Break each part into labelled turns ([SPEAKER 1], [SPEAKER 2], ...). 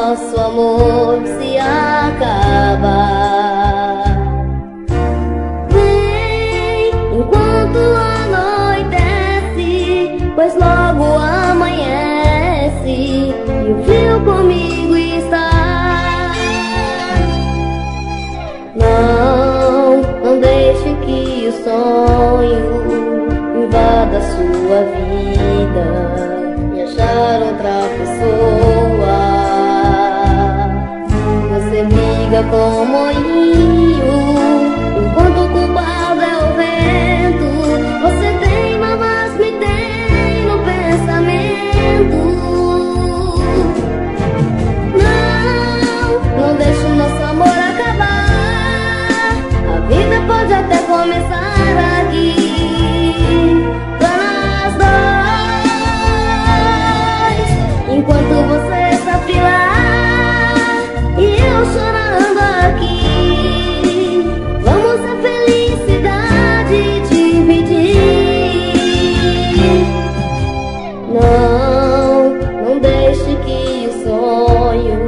[SPEAKER 1] nosso amor se acabar. Vem enquanto anoitece, pois logo amanhece e o frio comigo está. Não deixe que o sonho invada sua vida e achar outra pessoa. Você briga com o moinho enquanto o culpado é o vento. Você teima, mas me tem no pensamento. Não deixe o nosso amor acabar. A vida pode até começar aqui pra nós dois. Enquanto você sofre lá e eu chorando aqui, vamos a felicidade dividir. Não deixe que o sonho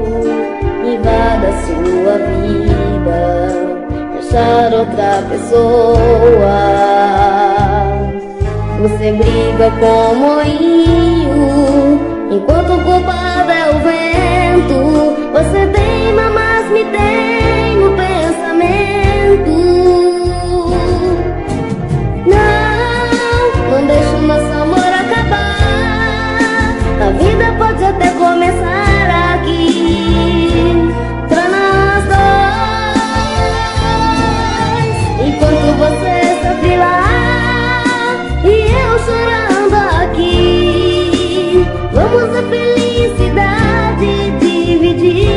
[SPEAKER 1] invada sua vida, achar outra pessoa. Você briga com o moinho enquanto o culpado é o vento. Você teima, mas me tem no pensamento. Não deixe o nosso amor acabar. A vida pode até começar aqui pra nós dois. Enquanto você sofre lá e eu chorando aqui, vamos a felicidade dividir.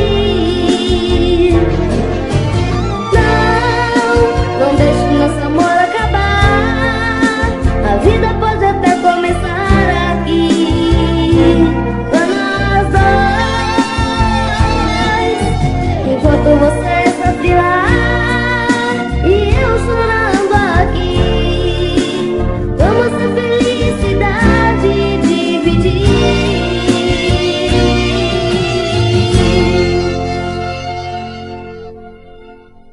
[SPEAKER 1] Não deixe nosso amor